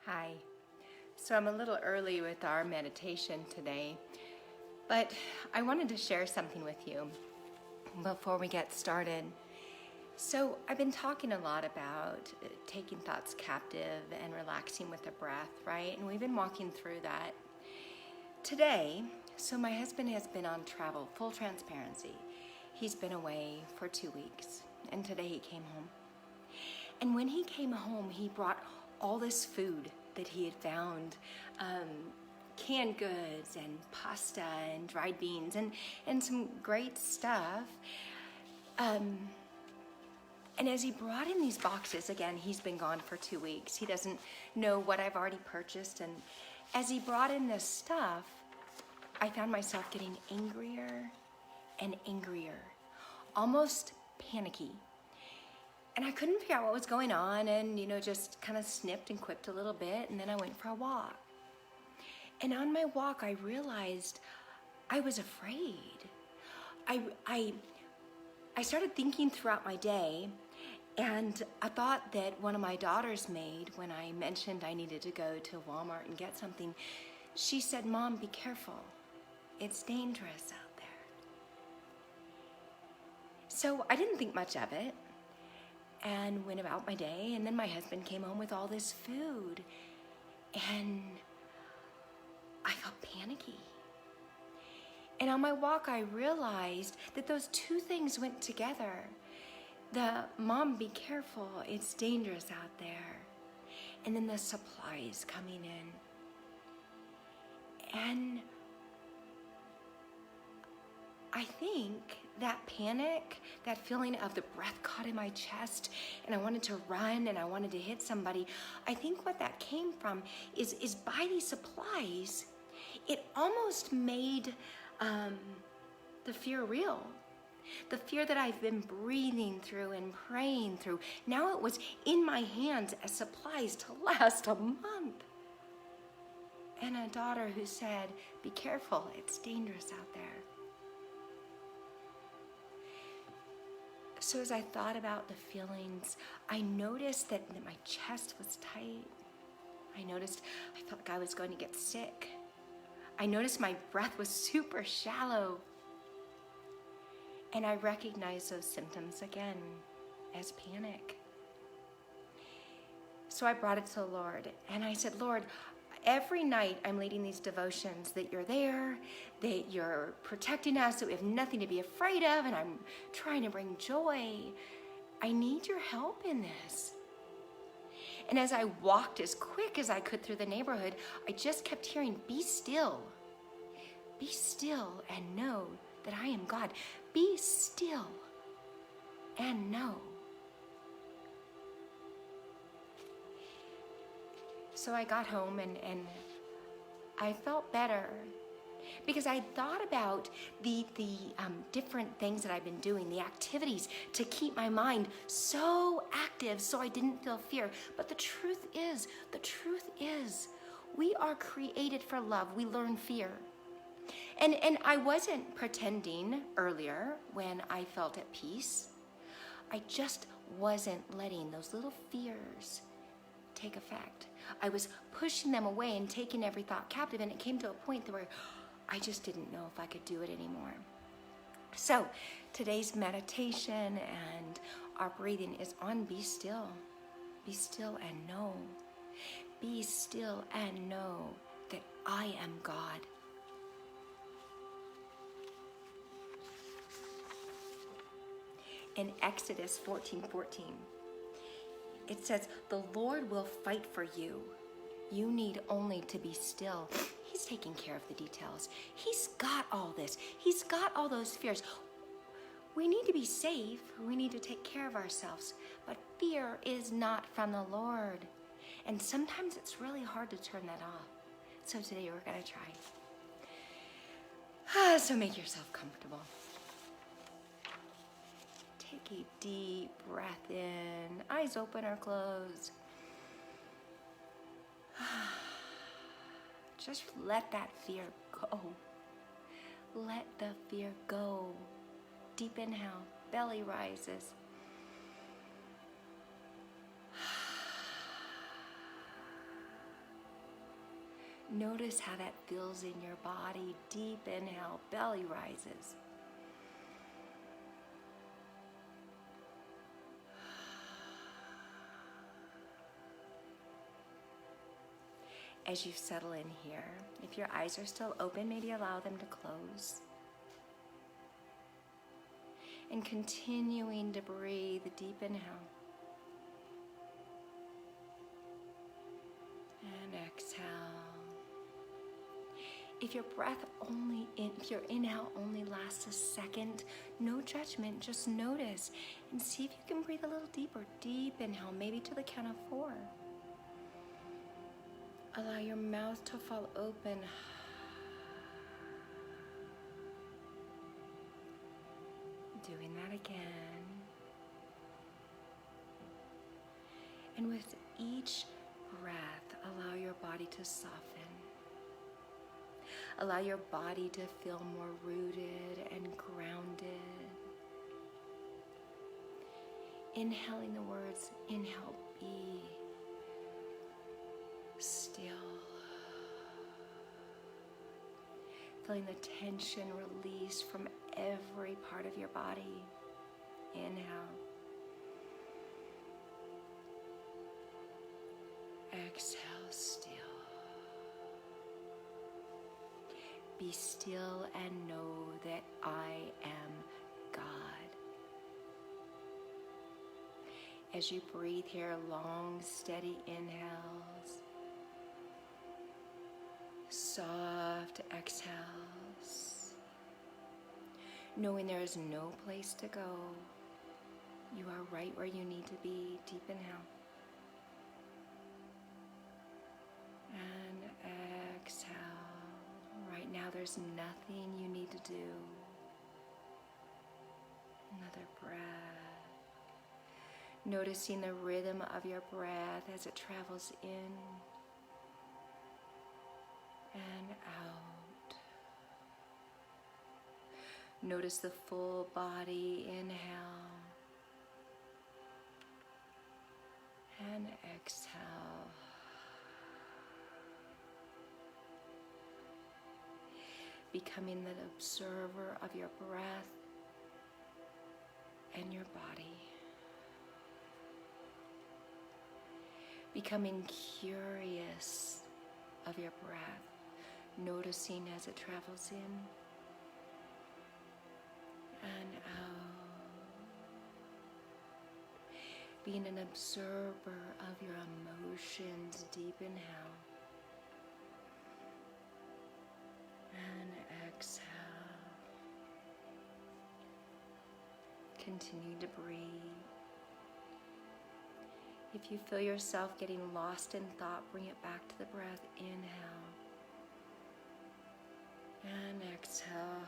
Hi. So I'm a little early with our meditation today, but I wanted to share something with you before we get started. So I've been talking a lot about taking thoughts captive and relaxing with the breath, right? And we've been walking through that. Today, so my husband has been on travel, full transparency. He's been away for 2 weeks, and today he came home. And when he came home, he brought all this food that he had found, canned goods and pasta and dried beans and some great stuff. And as he brought in these boxes, again, he's been gone for 2 weeks. He doesn't know what I've already purchased. And as he brought in this stuff, I found myself getting angrier and angrier, almost panicky. And I couldn't figure out what was going on and, just kind of snipped and quipped a little bit. And then I went for a walk. And on my walk, I realized I was afraid. I started thinking throughout my day, and I thought that one of my daughters made, when I mentioned I needed to go to Walmart and get something, she said, "Mom, be careful. It's dangerous out there." So I didn't think much of it and went about my day, and then my husband came home with all this food, and I felt panicky. And on my walk, I realized that those two things went together. The "Mom, be careful, it's dangerous out there," and then the supplies coming in. And I think that panic, that feeling of the breath caught in my chest and I wanted to run and I wanted to hit somebody, I think what that came from is by these supplies, it almost made the fear real. The fear that I've been breathing through and praying through, now it was in my hands as supplies to last a month. And a daughter who said, "Be careful, it's dangerous out there." So as I thought about the feelings, I noticed that my chest was tight. I felt like I was going to get sick. I noticed my breath was super shallow. And I recognized those symptoms again as panic. So I brought it to the Lord and I said, "Lord, every night I'm leading these devotions that you're there, that you're protecting us, that we have nothing to be afraid of, and I'm trying to bring joy. I need your help in this." And as I walked as quick as I could through the neighborhood, I just kept hearing, "Be still. Be still and know that I am God. Be still and know." So I got home and I felt better because I thought about the different things that I've been doing, the activities to keep my mind so active so I didn't feel fear. But the truth is, we are created for love. We learn fear. And I wasn't pretending earlier when I felt at peace. I just wasn't letting those little fears take effect. I was pushing them away and taking every thought captive, and it came to a point where I just didn't know if I could do it anymore. So today's meditation and our breathing is on be still. Be still and know. Be still and know that I am God. In Exodus 14:14, it says, "The Lord will fight for you. You need only to be still." He's taking care of the details. He's got all this. He's got all those fears. We need to be safe. We need to take care of ourselves. But fear is not from the Lord. And sometimes it's really hard to turn that off. So today we're going to try. So make yourself comfortable. Take a deep breath in, eyes open or closed. Just let that fear go. Let the fear go. Deep inhale, belly rises. Notice how that feels in your body. Deep inhale, belly rises. As you settle in here, if your eyes are still open, maybe allow them to close. And continuing to breathe, deep inhale. And exhale. If your your inhale only lasts a second, no judgment, just notice and see if you can breathe a little deeper. Deep inhale, maybe to the count of 4. Allow your mouth to fall open. Doing that again. And with each breath, allow your body to soften. Allow your body to feel more rooted and grounded. Inhaling the words, inhale, be still. Feeling the tension release from every part of your body. Inhale. Exhale, still. Be still and know that I am God. As you breathe here, long, steady inhales. Soft exhales. Knowing there is no place to go. You are right where you need to be. Deep inhale. And exhale. Right now there's nothing you need to do. Another breath. Noticing the rhythm of your breath as it travels in and out. Notice the full body. Inhale and exhale. Becoming the observer of your breath and your body. Becoming curious of your breath, noticing as it travels in and out. Being an observer of your emotions. Deep inhale and exhale. Continue to breathe. If you feel yourself getting lost in thought, bring it back to the breath. Inhale and exhale.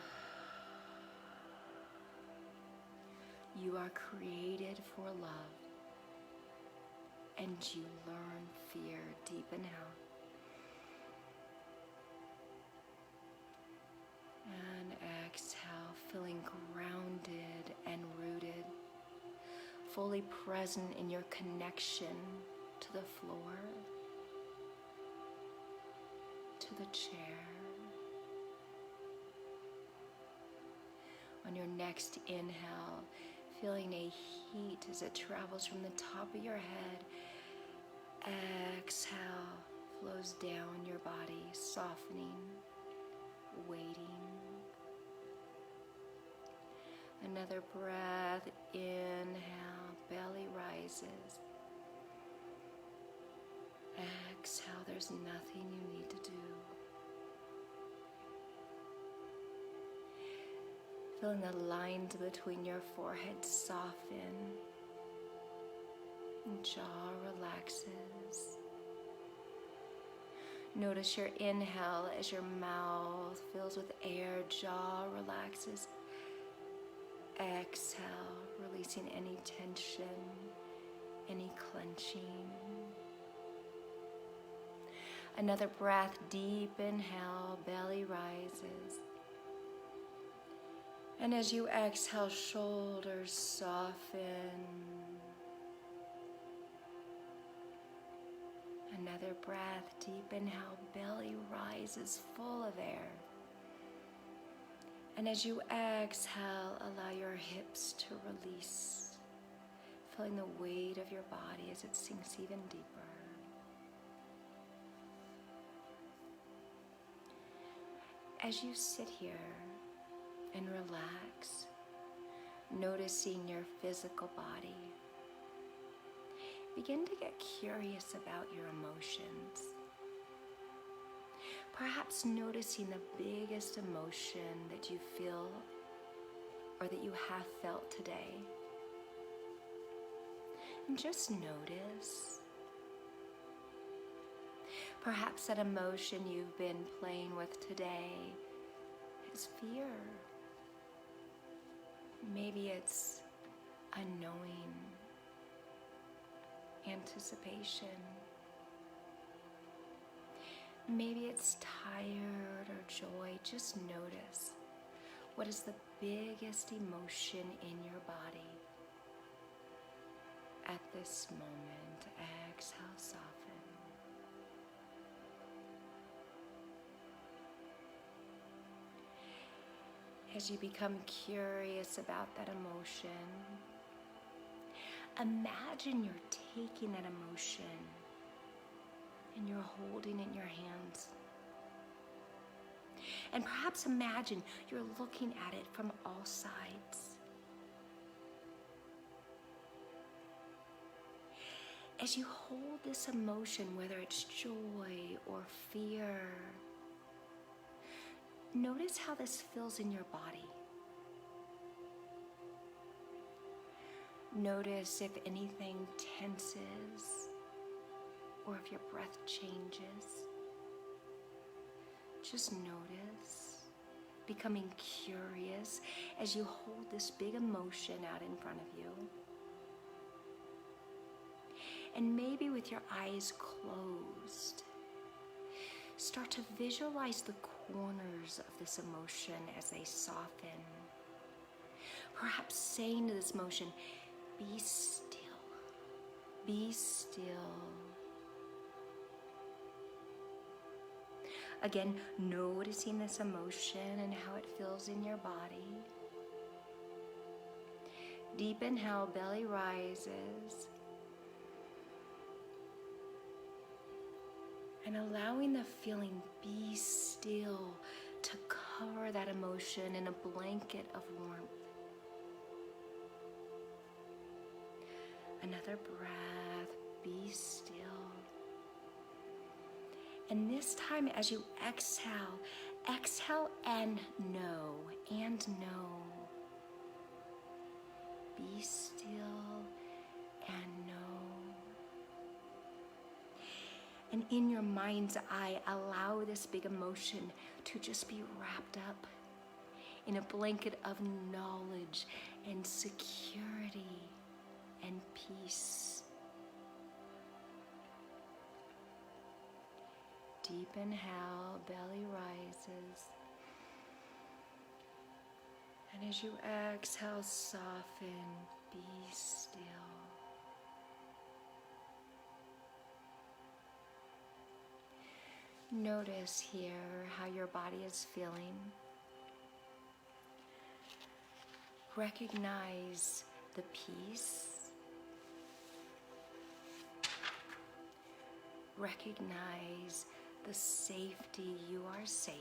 You are created for love, and you learn fear. Deep inhale and exhale, feeling grounded and rooted. Fully present in your connection to the floor, to the chair. On your next inhale, feeling a heat as it travels from the top of your head. Exhale, flows down your body, softening, waiting. Another breath, inhale, belly rises. Exhale, there's nothing you need to do. Feeling the lines between your forehead soften, and jaw relaxes. Notice your inhale as your mouth fills with air, jaw relaxes. Exhale, releasing any tension, any clenching. Another breath, deep inhale, belly rises. And as you exhale, shoulders soften. Another Another breath, deep inhale, belly rises full of air. And as you exhale, allow your hips to release, feeling the weight of your body as it sinks even deeper. As you sit here and relax, noticing your physical body, begin to get curious about your emotions. Perhaps noticing the biggest emotion that you feel or that you have felt today. And just notice. Perhaps that emotion you've been playing with today is fear. Maybe it's unknowing, anticipation. Maybe it's tired or joy. Just notice what is the biggest emotion in your body at this moment. Exhale, soften. As you become curious about that emotion, imagine you're taking that emotion and you're holding it in your hands. And perhaps imagine you're looking at it from all sides. As you hold this emotion, whether it's joy or fear, notice how this feels in your body. Notice if anything tenses or if your breath changes. Just notice, becoming curious as you hold this big emotion out in front of you. And maybe with your eyes closed, start to visualize the corners of this emotion as they soften. Perhaps saying to this emotion, be still, be still. Again, noticing this emotion and how it feels in your body. Deep inhale, belly rises. And allowing the feeling be still to cover that emotion in a blanket of warmth. Another breath, be still. And this time as you exhale, exhale and know, Be still and know. And in your mind's eye, allow this big emotion to just be wrapped up in a blanket of knowledge and security and peace. Deep inhale, belly rises. And as you exhale, soften, be still. Notice here how your body is feeling. Recognize the peace. Recognize the safety. You are safe.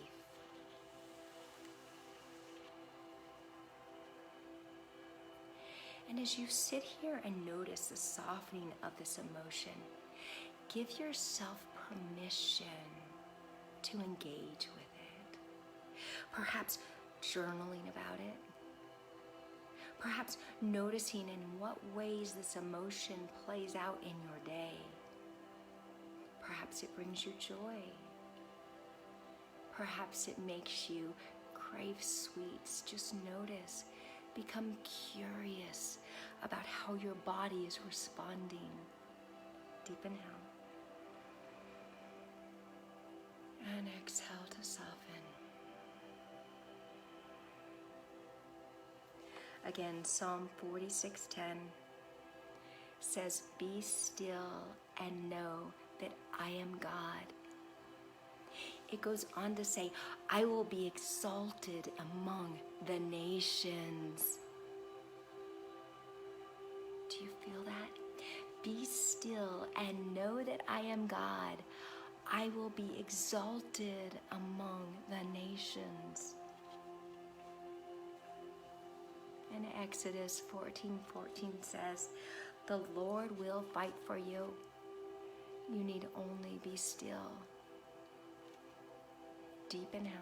And as you sit here and notice the softening of this emotion, give yourself permission to engage with it. Perhaps journaling about it. Perhaps noticing in what ways this emotion plays out in your day. Perhaps it brings you joy. Perhaps it makes you crave sweets. Just notice. Become curious about how your body is responding. Deep inhale. And exhale to soften. Again, Psalm 46:10 says, "Be still and know that I am it goes on to say, I will be exalted among the nations. Do you feel that? Be still and know that I am God. I will be exalted among the nations. And Exodus 14:14 says, the Lord will fight for you. You need only be still. Deep inhale.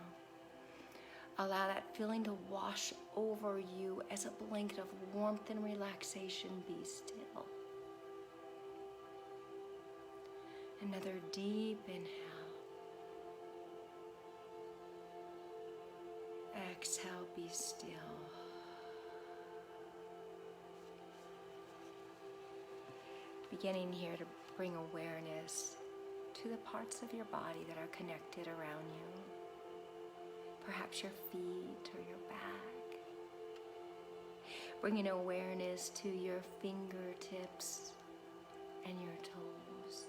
Allow that feeling to wash over you as a blanket of warmth and relaxation. Be still. Another deep inhale. Exhale, be still. Beginning here to bring awareness to the parts of your body that are connected around you. Perhaps your feet or your back. Bringing awareness to your fingertips and your toes.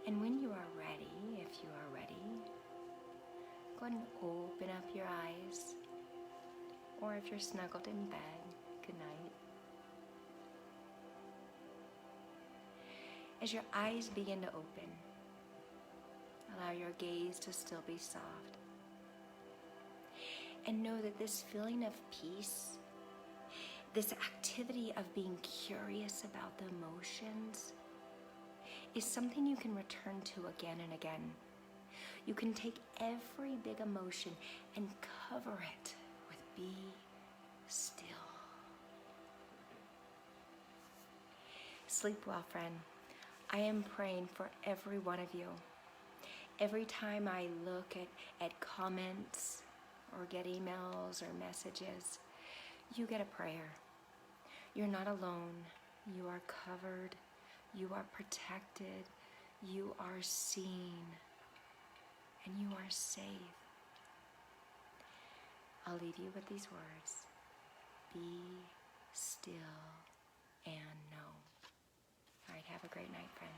And when you are ready, if you are ready, go ahead and open up your eyes. Or if you're snuggled in bed, good night. As your eyes begin to open, allow your gaze to still be soft. And know that this feeling of peace, this activity of being curious about the emotions, is something you can return to again and again. You can take every big emotion and cover it with be still. Sleep well, friend. I am praying for every one of you. Every time I look at comments or get emails or messages, you get a prayer. You're not alone. You are covered. You are protected. You are seen. And you are safe. I'll leave you with these words. Be still and know. All right, have a great night, friend.